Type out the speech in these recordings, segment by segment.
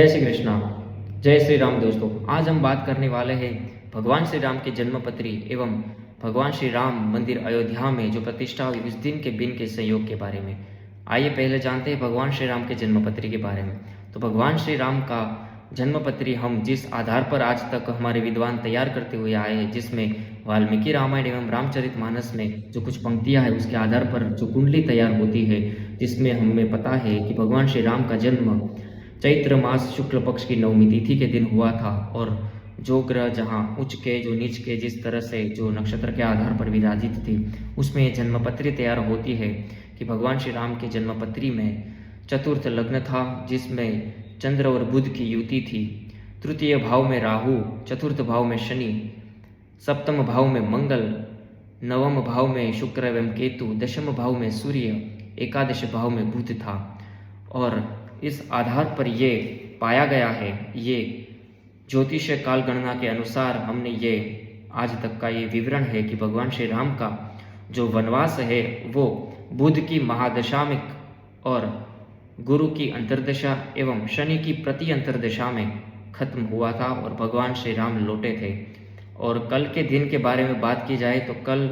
जय श्री कृष्णा। जय श्री राम। दोस्तों, आज हम बात करने वाले हैं भगवान श्री राम की जन्मपत्री एवं भगवान श्री राम मंदिर अयोध्या में जो प्रतिष्ठा हुई उस दिन के दिन के संयोग के बारे में। आइए पहले जानते हैं भगवान श्री राम के जन्मपत्री के बारे में। तो भगवान श्री राम का जन्मपत्री हम जिस आधार पर आज तक हमारे विद्वान तैयार करते हुए आए हैं, जिसमें वाल्मीकि रामायण एवं रामचरितमानस में जो कुछ पंक्तियां हैं उसके आधार पर जो कुंडली तैयार होती है, जिसमें हमें पता है कि भगवान श्री राम का जन्म चैत्र मास शुक्ल पक्ष की नवमी तिथि के दिन हुआ था। और जो ग्रह जहाँ उच्च के जो नीच के जिस तरह से जो नक्षत्र के आधार पर विराजित थी, उसमें जन्मपत्री तैयार होती है कि भगवान श्री राम के जन्मपत्री में चतुर्थ लग्न था, जिसमें चंद्र और बुध की युति थी। तृतीय भाव में राहु, चतुर्थ भाव में शनि, सप्तम भाव में मंगल, नवम भाव में शुक्र एवं केतु, दशम भाव में सूर्य, एकादश भाव में बुध था। और इस आधार पर ये पाया गया है, ये ज्योतिष काल गणना के अनुसार हमने ये आज तक का ये विवरण है कि भगवान श्री राम का जो वनवास है वो बुध की महादशा में और गुरु की अंतर्दशा एवं शनि की प्रति अंतर्दशा में खत्म हुआ था और भगवान श्री राम लौटे थे। और कल के दिन के बारे में बात की जाए तो कल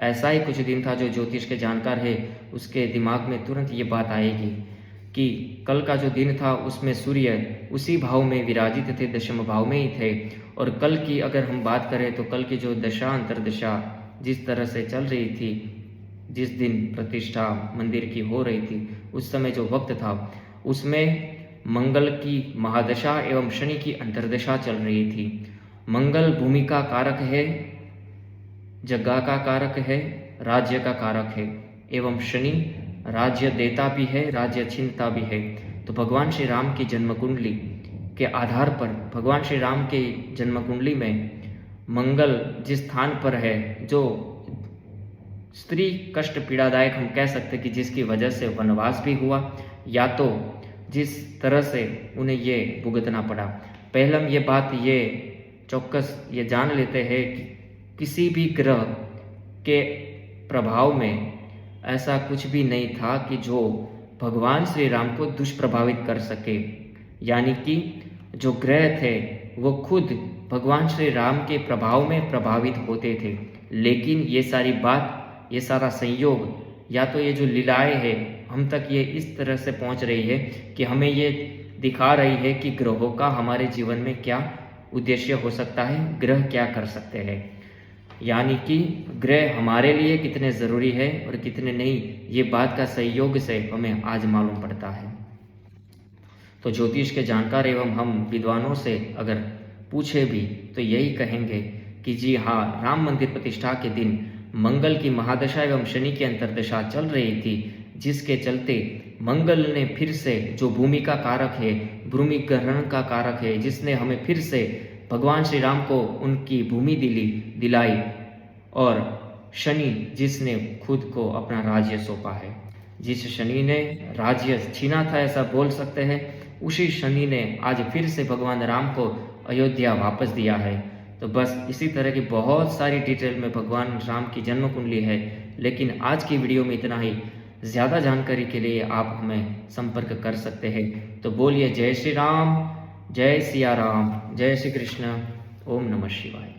ऐसा ही कुछ दिन था जो ज्योतिष के जानकार है उसके दिमाग में तुरंत ये बात आएगी कि कल का जो दिन था उसमें सूर्य उसी भाव में विराजित थे, दशम भाव में ही थे। और कल की अगर हम बात करें तो कल की जो दशा अंतर्दशा जिस तरह से चल रही थी, जिस दिन प्रतिष्ठा मंदिर की हो रही थी, उस समय जो वक्त था उसमें मंगल की महादशा एवं शनि की अंतर्दशा चल रही थी। मंगल भूमि का कारक है, जगह का कारक है, राज्य का कारक है, एवं शनि राज्य देता भी है, राज्य छीनता भी है। तो भगवान श्री राम की जन्म कुंडली के आधार पर भगवान श्री राम के जन्म कुंडली में मंगल जिस स्थान पर है, जो स्त्री कष्ट पीड़ादायक हम कह सकते कि जिसकी वजह से वनवास भी हुआ, या तो जिस तरह से उन्हें ये भुगतना पड़ा। पहले हम ये बात ये चौकस ये जान लेते हैं कि किसी भी ग्रह के प्रभाव में ऐसा कुछ भी नहीं था कि जो भगवान श्री राम को दुष्प्रभावित कर सके। यानी कि जो ग्रह थे वो खुद भगवान श्री राम के प्रभाव में प्रभावित होते थे। लेकिन ये सारी बात, ये सारा संयोग, या तो ये जो लीलाएं है हम तक ये इस तरह से पहुंच रही है कि हमें ये दिखा रही है कि ग्रहों का हमारे जीवन में क्या उद्देश्य हो सकता है, ग्रह क्या कर सकते हैं। यानी कि ग्रह हमारे लिए कितने ज़रूरी है और कितने नहीं, ये बात का सहयोग से हमें आज मालूम पड़ता है। तो ज्योतिष के जानकार एवं हम विद्वानों से अगर पूछे भी तो यही कहेंगे कि जी हाँ, राम मंदिर प्रतिष्ठा के दिन मंगल की महादशा एवं शनि की अंतर्दशा चल रही थी, जिसके चलते मंगल ने फिर से जो भूमि का कारक है, भूमि ग्रहण का कारक है, जिसने हमें फिर से भगवान श्री राम को उनकी भूमि दिलाई, और शनि जिसने खुद को अपना राज्य सौंपा है। जिस शनि ने राज्य छीना था ऐसा बोल सकते हैं, उसी शनि ने आज फिर से भगवान राम को अयोध्या वापस दिया है। तो बस इसी तरह की बहुत सारी डिटेल में भगवान राम की जन्म कुंडली है, लेकिन आज की वीडियो में इतना ही। ज़्यादा जानकारी के लिए आप हमें संपर्क कर सकते हैं। तो बोलिए जय श्री राम, जय सिया राम, जय श्री कृष्ण, ओम नमः शिवाय।